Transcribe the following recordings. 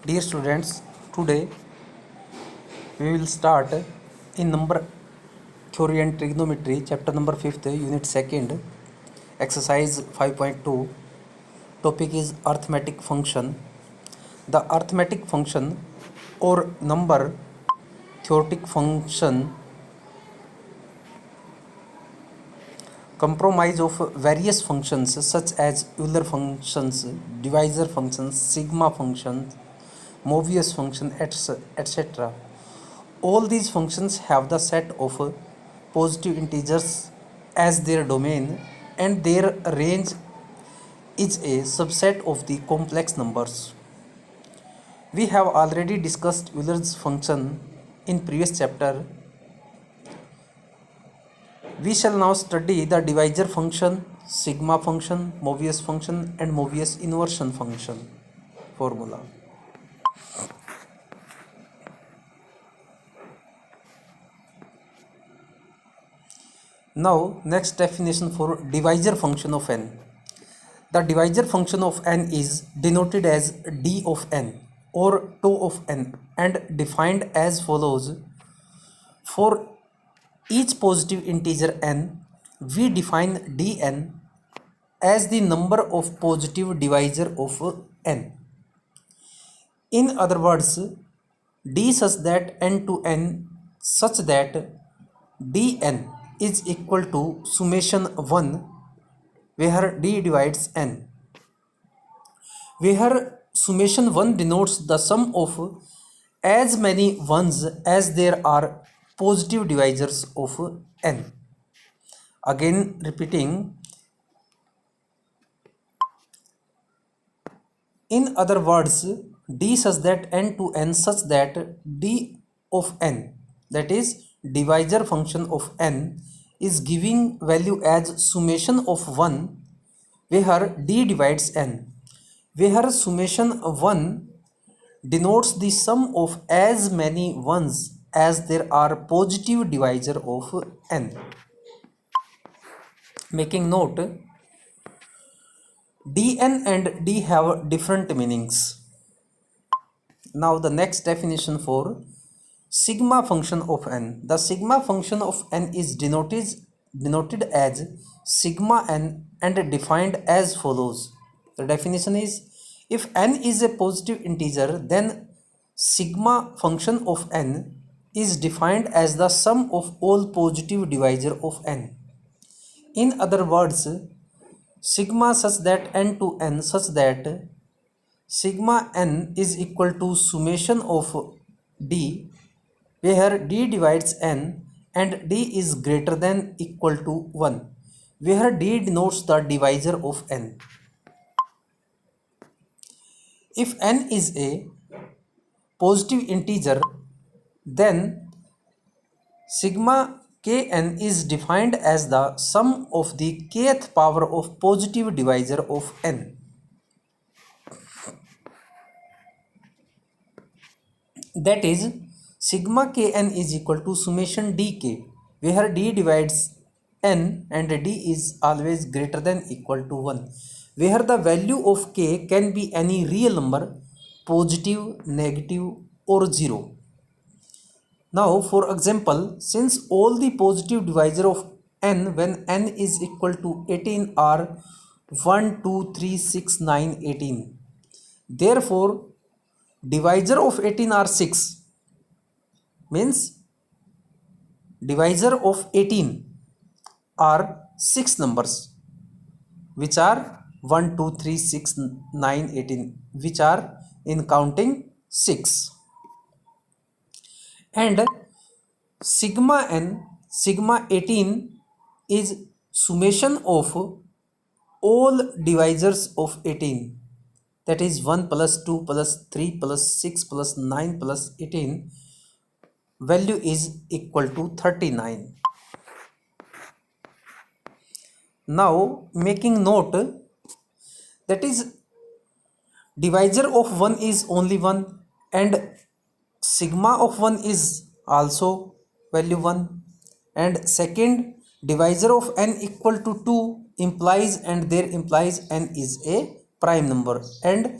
Dear students, today we will start in number theory and trigonometry, chapter number 5th, unit 2nd, exercise 5.2. Topic is arithmetic function. The arithmetic function or number theoretic function comprise of various functions such as Euler functions, divisor functions, sigma functions, Mobius function, etc. All these functions have the set of positive integers as their domain, and their range is a subset of the complex numbers. We have already discussed Euler's function in previous chapter. We shall now study the divisor function, sigma function, Mobius function and Mobius inversion function formula. Now next definition for divisor function of n. The divisor function of n is denoted as d of n or tau of n and defined as follows. For each positive integer n, we define dn as the number of positive divisor of n. In other words, d such that n to n such that dn is equal to summation 1 where d divides n, where summation 1 denotes the sum of as many ones as there are positive divisors of n. Again repeating, in other words, d such that n to n such that d of n, that is divisor function of n, is giving value as summation of 1 where d divides n, where summation 1 denotes the sum of as many ones as there are positive divisor of n. Making note, dn and d have different meanings. Now the next definition for sigma function of n. The sigma function of n is denoted as sigma n and defined as follows. The definition is, if n is a positive integer, then sigma function of n is defined as the sum of all positive divisor of n. In other words, sigma such that n to n such that sigma n is equal to summation of d where d divides n and d is greater than equal to 1 where d denotes the divisor of n. If n is a positive integer, then sigma kn is defined as the sum of the kth power of positive divisor of n. That is, sigma kn is equal to summation dk where d divides n and d is always greater than equal to 1 where the value of k can be any real number, positive, negative or 0. Now for example, since all the positive divisor of n when n is equal to 18 are 1, 2, 3, 6, 9, 18. Therefore, divisor of 18 are 6, means divisor of 18 are 6 numbers, which are 1, 2, 3, 6, 9, 18, which are in counting 6. And sigma n, sigma 18 is summation of all divisors of 18, that is 1 plus 2 plus 3 plus 6 plus 9 plus 18, value is equal to 39. Now making note, that is divisor of 1 is only 1 and sigma of 1 is also value 1, and second divisor of n equal to 2 implies, and there implies n is a prime number, and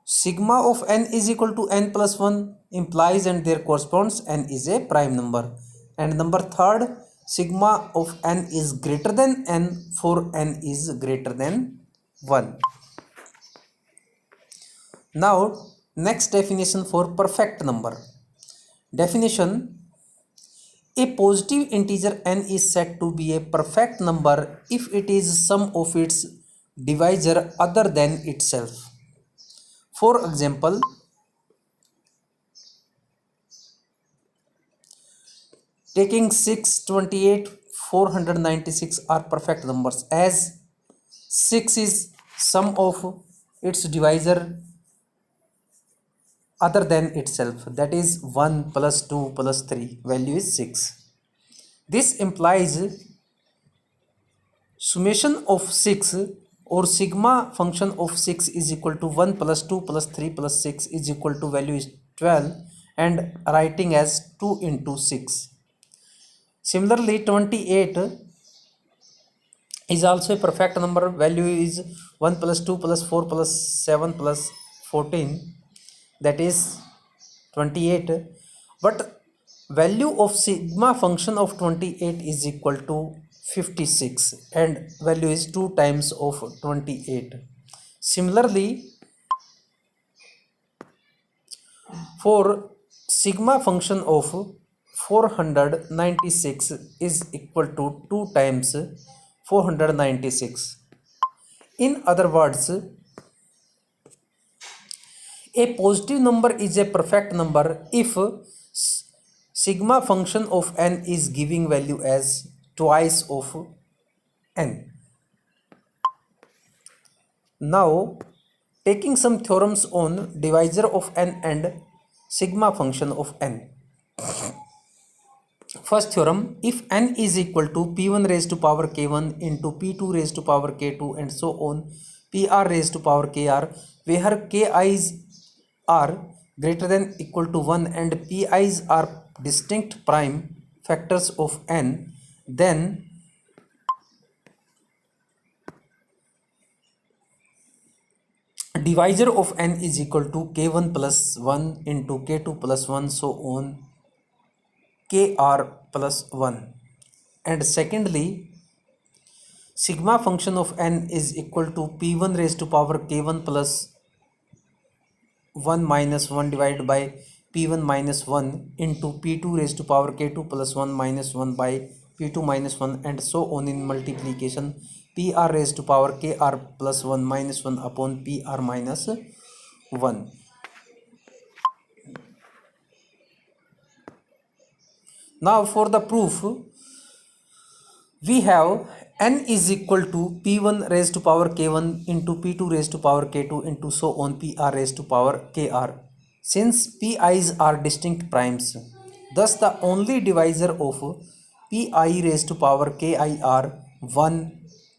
sigma of n is equal to n plus 1 implies and there corresponds n is a prime number. And number third, sigma of n is greater than n for n is greater than 1. Now next definition for perfect number. Definition: a positive integer n is said to be a perfect number if it is sum of its divisor other than itself. For example, taking 6, 28, 496 are perfect numbers as 6 is sum of its divisor other than itself, that is 1 plus 2 plus 3, value is 6. This implies summation of 6 or sigma function of 6 is equal to 1 plus 2 plus 3 plus 6 is equal to value is 12 and writing as 2 into 6. Similarly, 28 is also a perfect number, value is 1 plus 2 plus 4 plus 7 plus 14, that is 28, but value of sigma function of 28 is equal to 56 and value is 2 times of 28. Similarly, for sigma function of 496 is equal to 2 times 496. In other words, a positive number is a perfect number if sigma function of n is giving value as twice of n. Now, taking some theorems on divisor of n and sigma function of n. First theorem, if n is equal to p1 raised to power k1 into p2 raised to power k2 and so on pr raised to power kr, where ki's are greater than equal to 1 and pi's are distinct prime factors of n, then divisor of n is equal to k1 plus 1 into k2 plus 1 so on kr plus 1. And secondly, sigma function of n is equal to p1 raised to power k1 plus 1 minus 1 divided by p1 minus 1 into p2 raised to power k2 plus 1 minus 1 by p2 minus 1 and so on in multiplication pr raised to power kr plus 1 minus 1 upon pr minus 1. Now for the proof, we have n is equal to p1 raised to power k1 into p2 raised to power k2 into so on pr raised to power kr. Since pi's are distinct primes, thus the only divisor of pi raised to power ki are 1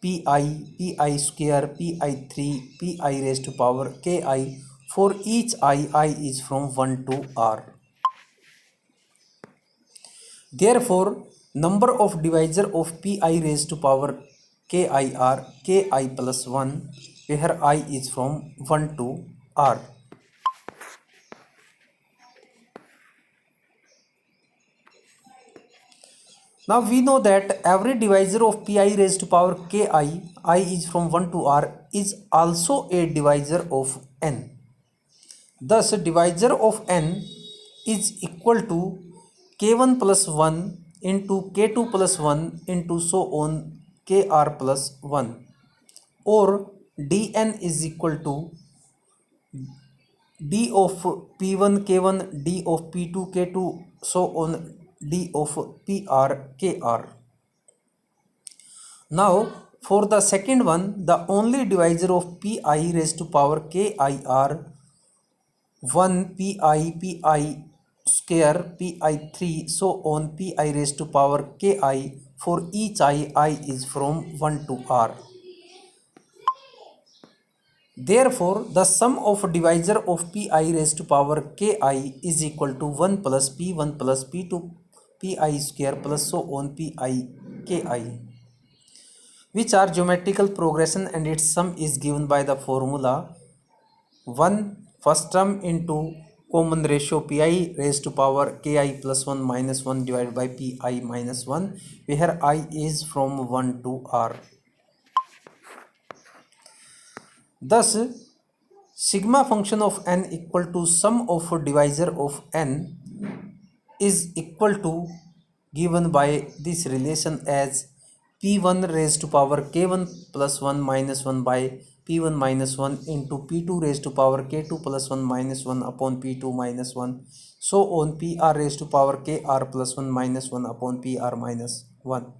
pi square pi3 pi raised to power ki. For each I is from 1 to r. Therefore, number of divisor of pi raised to power ki are ki plus 1, where I is from 1 to r. Now we know that every divisor of pi raised to power ki, I is from 1 to r, is also a divisor of n. Thus, divisor of n is equal to k1 plus 1 into k2 plus 1 into so on kr plus 1, or dn is equal to d of p1 k1 d of p2 k2 so on d of pr kr. Now for the second one, the only divisor of pi raised to power ki are 1 pi square pi3 so on pi raised to power ki. For each I is from 1 to r. Therefore, the sum of divisor of pi raised to power ki is equal to 1 plus p1 plus p2 pi square plus so on pi ki, which are geometrical progression and its sum is given by the formula 1 first term into common ratio pi raised to power ki plus 1 minus 1 divided by pi minus 1, where I is from 1 to r. Thus sigma function of n equal to sum of divisor of n is equal to given by this relation as p1 raised to power k1 plus 1 minus 1 by p1 minus 1 into p2 raised to power k2 plus 1 minus 1 upon p2 minus 1, so on pr raised to power kr plus 1 minus 1 upon pr minus 1,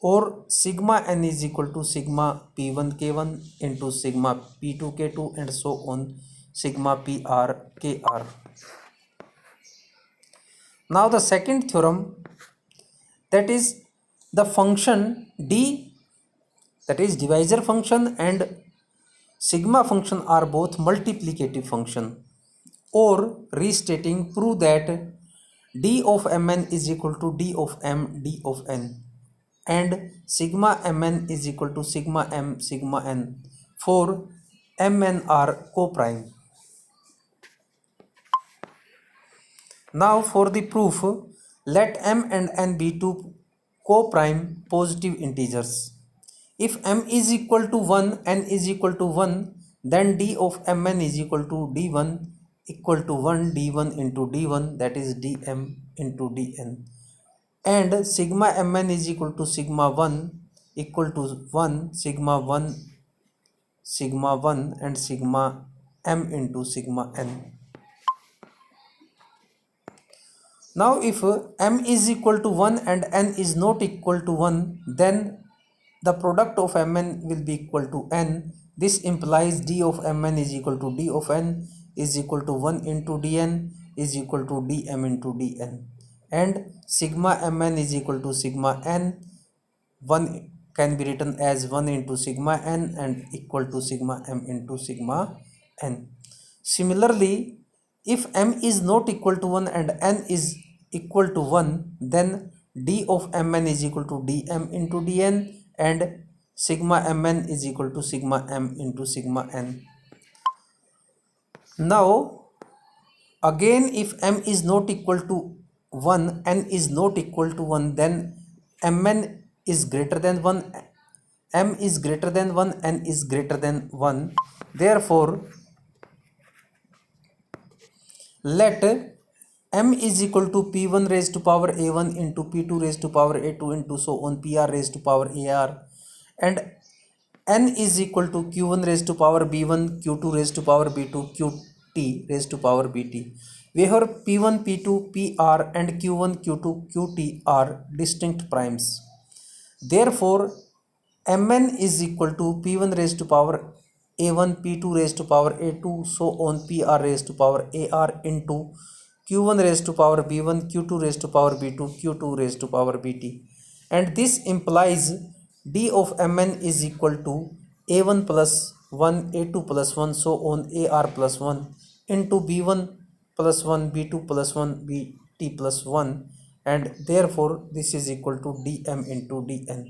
or sigma n is equal to sigma p1 k1 into sigma p2 k2 and so on sigma pr kr. Now the second theorem, that is the function d, that is divisor function, and sigma function are both multiplicative function, or restating, prove that d of mn is equal to d of m d of n, and sigma mn is equal to sigma m sigma n for mn are co-prime. Now for the proof, let m and n be two co-prime positive integers. If m is equal to 1, n is equal to 1, then d of mn is equal to d1 equal to 1 d1 into d1, that is dm into dn. And sigma mn is equal to sigma 1 equal to 1 sigma 1 sigma 1 and sigma m into sigma n. Now if m is equal to 1 and n is not equal to 1, then the product of mn will be equal to n. This implies d of mn is equal to d of n is equal to 1 into dn is equal to dm into dn. And sigma mn is equal to sigma n. 1 can be written as 1 into sigma n and equal to sigma m into sigma n. Similarly, if m is not equal to 1 and n is equal to 1, then d of mn is equal to dm into dn and sigma mn is equal to sigma m into sigma n. Now again, if m is not equal to 1, n is not equal to 1, then mn is greater than 1, m is greater than 1, n is greater than 1. Therefore, let m is equal to p1 raised to power a1 into p2 raised to power a2 into so on pr raised to power ar, and n is equal to q1 raised to power b1 q2 raised to power b2 qt raised to power bt, where p1 p2 pr and q1 q2 qt are distinct primes. Therefore mn is equal to p1 raised to power a1 p2 raised to power a2 so on pr raised to power ar into q1 raised to power b1 q2 raised to power b2 q2 raised to power bt, and this implies d of mn is equal to a1 plus 1 a2 plus 1 so on ar plus 1 into b1 plus 1 b2 plus 1 bt plus 1, and therefore this is equal to dm into dn.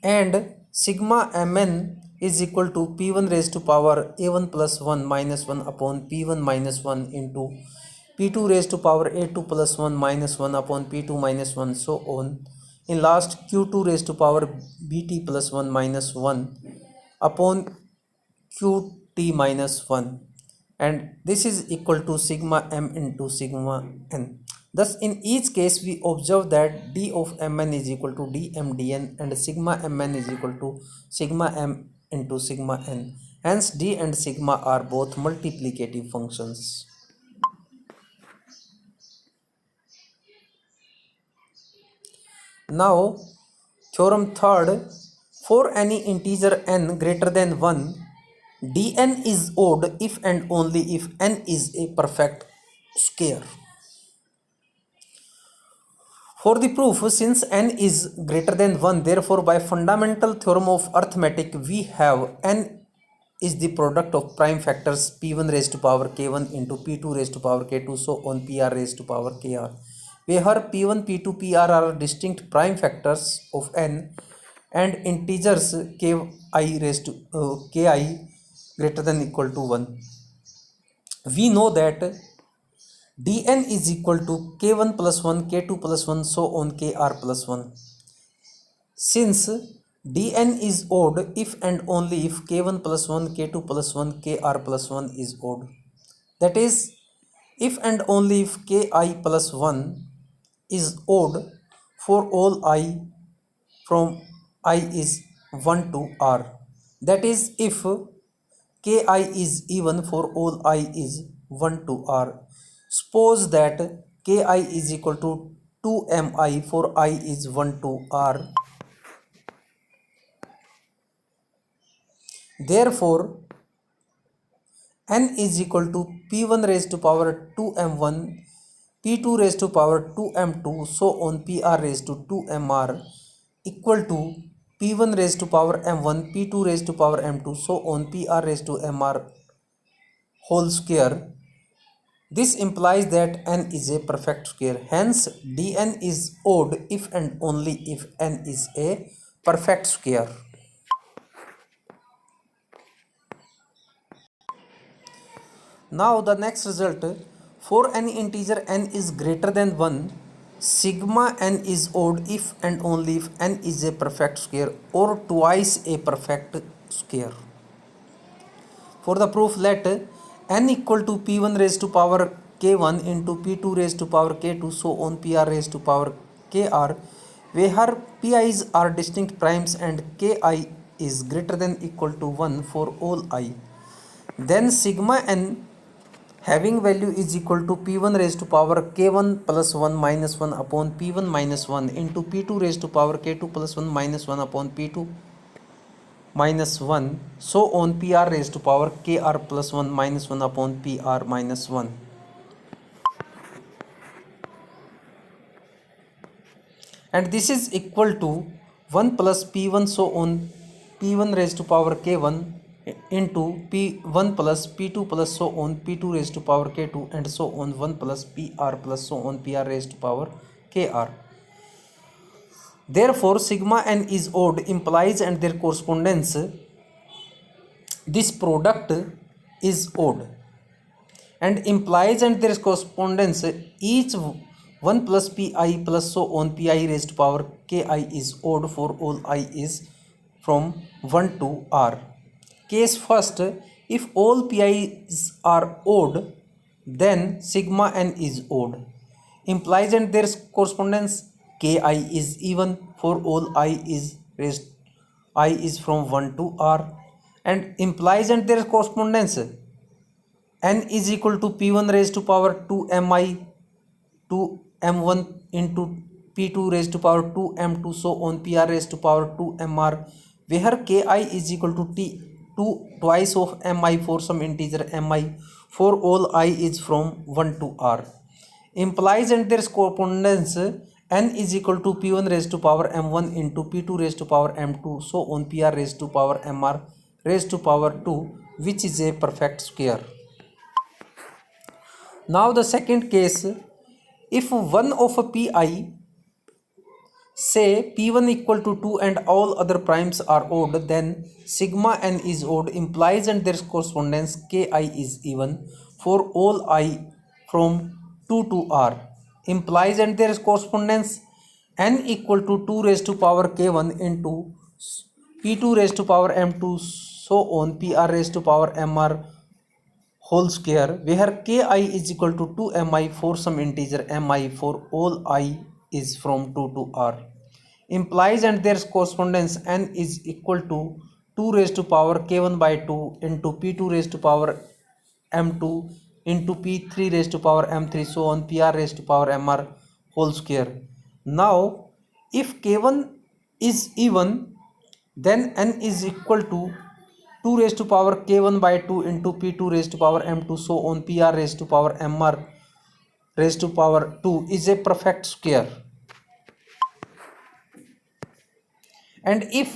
And sigma mn is equal to p1 raised to power a1 plus 1 minus 1 upon p1 minus 1 into p2 raised to power a2 plus 1 minus 1 upon p2 minus 1 so on. In last, q2 raised to power bt plus 1 minus 1 upon qt minus 1, and this is equal to sigma m into sigma n. Thus in each case we observe that d of mn is equal to dm dn and sigma mn is equal to sigma m into sigma n. Hence d and sigma are both multiplicative functions. Now theorem third, for any integer n greater than 1, dn is odd if and only if n is a perfect square. For the proof, since n is greater than 1, therefore by fundamental theorem of arithmetic we have n is the product of prime factors p1 raised to power k1 into p2 raised to power k2 so on pr raised to power kr, where p1 p2 pr are distinct prime factors of n. and integers ki raised to ki greater than equal to 1. We know that dn is equal to k1 plus 1, k2 plus 1, so on kr plus 1. Since dn is odd if and only if k1 plus 1, k2 plus 1, kr plus 1 is odd. That is, if and only if ki plus 1 is odd for all I from I is 1 to r. That is, if ki is even for all I is 1 to r. Suppose that ki is equal to 2mi for I is 1 to r. Therefore, n is equal to p1 raised to power 2m1, p2 raised to power 2m2, so on pr raised to 2mr equal to p1 raised to power m1, p2 raised to power m2, so on pr raised to mr whole square. This implies that n is a perfect square. Hence, dn is odd if and only if n is a perfect square. Now the next result, for any integer n is greater than 1, sigma n is odd if and only if n is a perfect square or twice a perfect square. For the proof, let n equal to p1 raised to power k1 into p2 raised to power k2, so on pr raised to power kr, where pi's are distinct primes and ki is greater than equal to 1 for all I. Then sigma n having value is equal to p1 raised to power k1 plus 1 minus 1 upon p1 minus 1 into p2 raised to power k2 plus 1 minus 1 upon p2 minus 1, so on pr raised to power kr plus 1 minus 1 upon pr minus 1. And this is equal to 1 plus p1, so on p1 raised to power k1 into p1 plus p2 plus so on p2 raised to power k2 and so on 1 plus pr plus so on pr raised to power kr. Therefore, sigma n is odd implies and their correspondence, this product is odd and implies and their correspondence, each 1 plus pi plus so on pi raised to power ki is odd for all I is from 1 to r. Case first, if all pi's are odd, then sigma n is odd. Implies and their correspondence, ki is even for all I is from 1 to r, and implies and their correspondence, n is equal to p1 raised to power 2mi 2m1 into p2 raised to power 2m2, so on pr raised to power 2mr, where ki is equal to 2 twice of mi for some integer mi for all I is from 1 to r. Implies and their correspondence, n is equal to p1 raised to power m1 into p2 raised to power m2, so on pr raised to power mr raised to power 2, which is a perfect square. Now the second case, if one of pi, say p1 equal to 2 and all other primes are odd, then sigma n is odd implies and their correspondence, ki is even for all I from 2 to r. Implies and their correspondence, n equal to 2 raised to power k1 into p2 raised to power m2, so on pr raised to power mr whole square, where ki is equal to 2mi for some integer mi for all I is from 2 to r. Implies and their correspondence, n is equal to 2 raised to power k1 by 2 into p2 raised to power m2 into p3 raised to power m3, so on pr raised to power mr whole square. Now, if k1 is even, then n is equal to 2 raised to power k1 by 2 into p2 raised to power m2, so on pr raised to power mr raised to power 2 is a perfect square. And if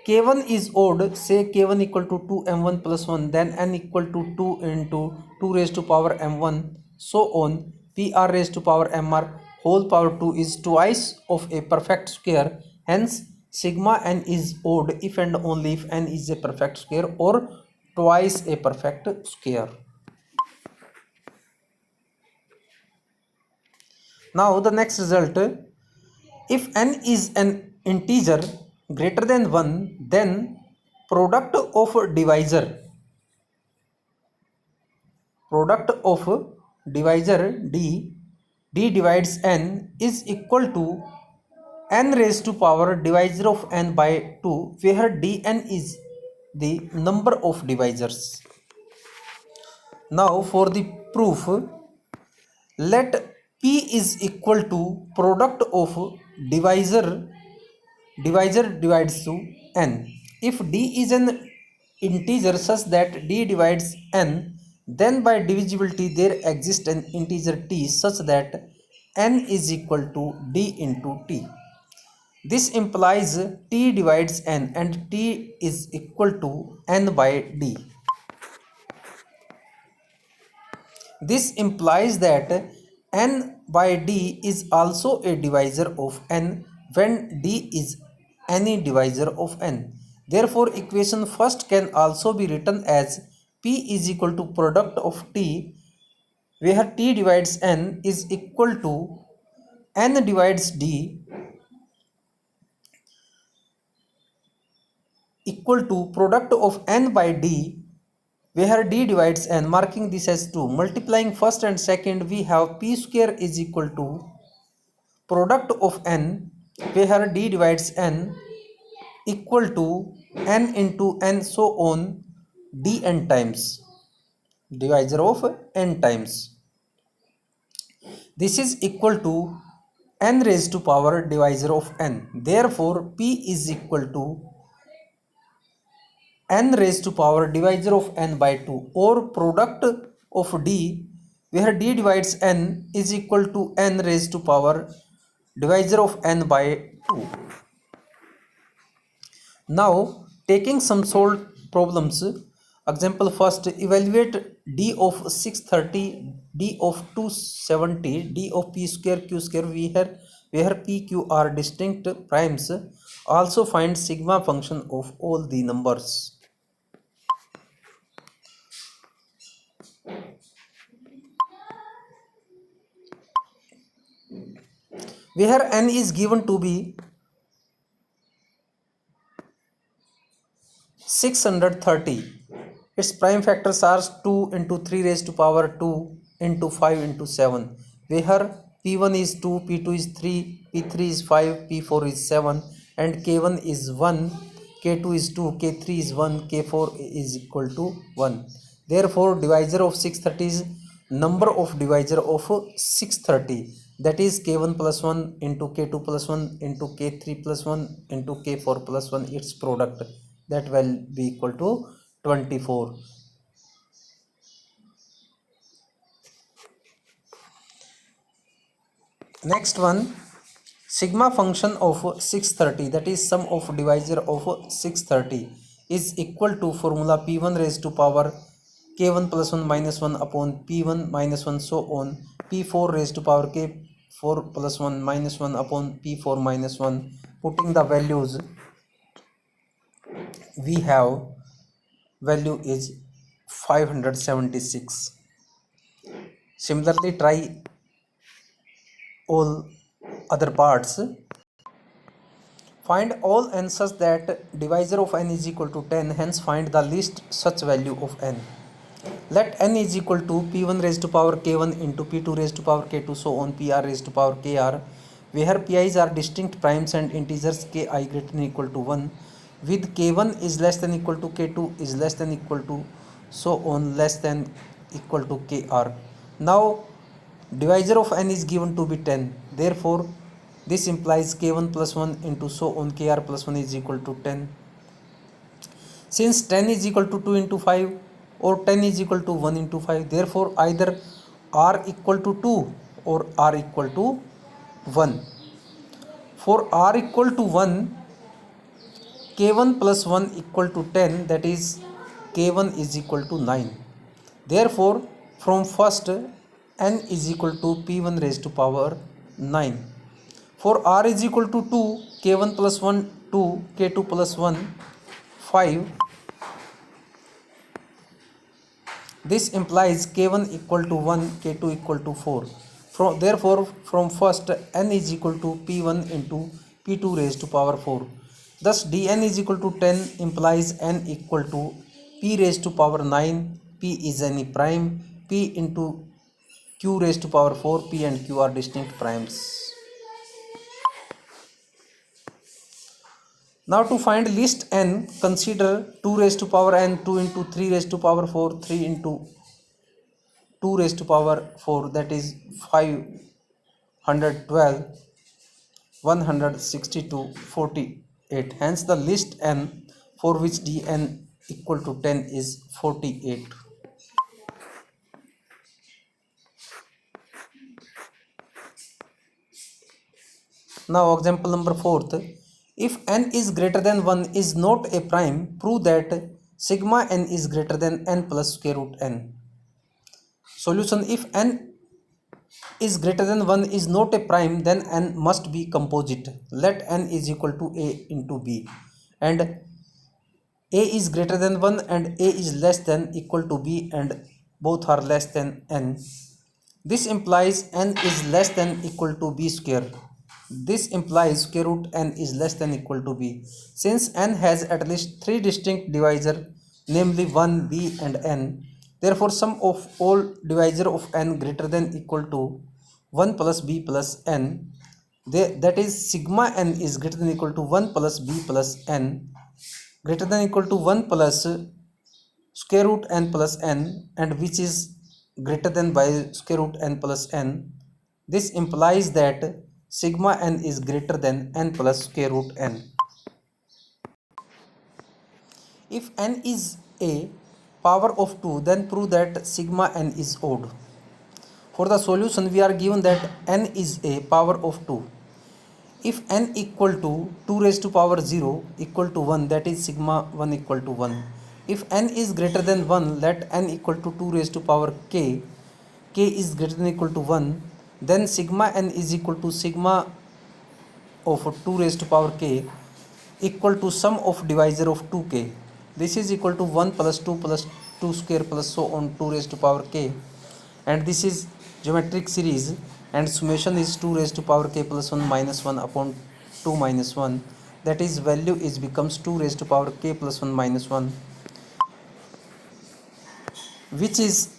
k1 is odd, say k1 equal to 2m1 plus 1, then n equal to 2 into 2 raised to power m1, so on pr raised to power mr whole power 2 is twice of a perfect square. Hence, sigma n is odd if and only if n is a perfect square or twice a perfect square. Now the next result, if n is an integer greater than 1, then product of divisor d divides n is equal to n raised to power divisor of n by 2, where dn is the number of divisors. Now for the proof, let p is equal to product of divisor divides to n. If d is an integer such that d divides n, then by divisibility there exists an integer t such that n is equal to d into t. This implies t divides n and t is equal to n by d. This implies that n by d is also a divisor of n when d is any divisor of n. Therefore, equation first can also be written as p is equal to product of t, where t divides n is equal to n divides d equal to product of n by d, where d divides n, marking this as 2. Multiplying first and second, we have p square is equal to product of n, where d divides n equal to n into n, so on dn times, divisor of n times. This is equal to n raised to power divisor of n. Therefore, p is equal to n raised to power divisor of n by 2, or product of d, where d divides n is equal to n raised to power divisor of n by 2. Now taking some solved problems. Example first, evaluate d of 630, d of 270, d of p square q square, where p q are distinct primes. Also find sigma function of all the numbers. Where n is given to be 630, its prime factors are 2 into 3 raised to power 2 into 5 into 7, where p1 is 2, p2 is 3, p3 is 5, p4 is 7, and k1 is 1, k2 is 2, k3 is 1, k4 is equal to 1. Therefore, divisor of 630 is number of divisor of 630, that is k1 plus 1 into k2 plus 1 into k3 plus 1 into k4 plus 1, its product, that will be equal to 24. Next one, sigma function of 630, that is sum of divisor of 630, is equal to formula p1 raised to power k1 plus 1 minus 1 upon p1 minus 1, so on p4 raised to power k4 plus 1 minus 1 upon p4 minus 1. Putting the values, we have value is 576. Similarly, try all other parts. Find all n such that divisor of n is equal to 10, hence find the least such value of n. Let n is equal to p1 raised to power k1 into p2 raised to power k2, so on pr raised to power kr, where pi's are distinct primes and integers ki greater than equal to 1, with k1 is less than equal to k2 is less than equal to, so on less than equal to kr. Now divisor of n is given to be 10, therefore this implies k1 plus 1 into, so on kr plus 1 is equal to 10. Since 10 is equal to 2 into 5 or 10 is equal to 1 into 5, therefore either r equal to 2 or r equal to 1. For r equal to 1, k1 plus 1 equal to 10, that is k1 is equal to 9. Therefore, from first, n is equal to p1 raised to power 9. For r is equal to 2, k1 plus 1 2 k2 plus 1 5. This implies k1 equal to 1, k2 equal to 4. Therefore, from first n is equal to p1 into p2 raised to power 4. Thus, dn is equal to 10 implies n equal to p raised to power 9. P is any prime. P into q raised to power 4. P and q are distinct primes. Now to find list n, consider 2 raised to power n, 2 into 3 raised to power 4, 3 into 2 raised to power 4, that is 512, 162, 48. Hence the list n for which dn equal to 10 is 48. Now example number 4th. If n is greater than 1 is not a prime, prove that sigma n is greater than n plus square root n. Solution: if n is greater than 1 is not a prime, then n must be composite. Let n is equal to a into b, and a is greater than 1 and a is less than equal to b, and both are less than n. This implies n is less than equal to b square. This implies square root n is less than equal to b. Since n has at least 3 distinct divisors, namely 1, b and n, therefore sum of all divisor of n greater than equal to 1 plus b plus n, that is sigma n is greater than equal to 1 plus b plus n, greater than equal to 1 plus square root n plus n, and which is greater than by square root n plus n. This implies that sigma n is greater than n plus square root n. If n is a power of 2, then prove that sigma n is odd. For the solution, we are given that n is a power of 2. If n equal to 2 raised to power 0 equal to 1, that is sigma 1 equal to 1. If n is greater than 1, let n equal to 2 raised to power k, k is greater than equal to 1, then sigma n is equal to sigma of 2 raised to power k equal to sum of divisor of 2k. This is equal to 1 plus 2 square plus so on 2 raised to power k, and this is geometric series, and summation is 2 raised to power k plus 1 minus 1 upon 2 minus 1, that is value is becomes 2 raised to power k plus 1 minus 1, which is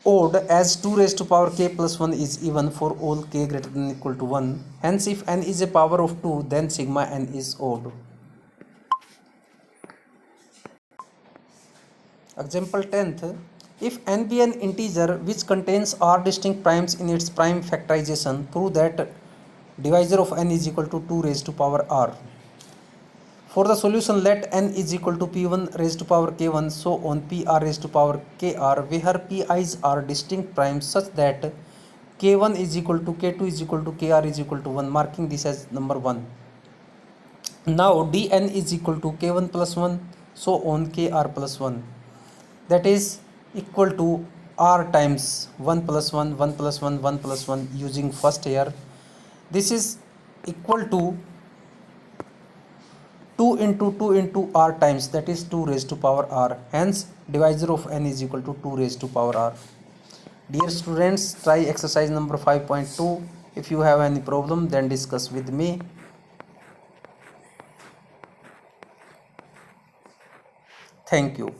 odd as 2 raised to power k plus 1 is even for all k greater than equal to 1. Hence, if n is a power of 2, then sigma n is odd. Example 10th. If n be an integer which contains r distinct primes in its prime factorization, prove that divisor of n is equal to 2 raised to power r. For the solution, let n is equal to p1 raised to power k1 so on pr raised to power kr, where pi's are distinct primes such that k1 is equal to k2 is equal to kr is equal to 1, marking this as number 1. Now dn is equal to k1 plus 1 so on kr plus 1, that is equal to r times 1 plus 1, 1 plus 1, 1 plus 1 using first here. This is equal to 2 into 2 into r times, that is 2 raised to power r. Hence divisor of n is equal to 2 raised to power r. Dear students, try exercise number 5.2. If you have any problem, then discuss with me. Thank you.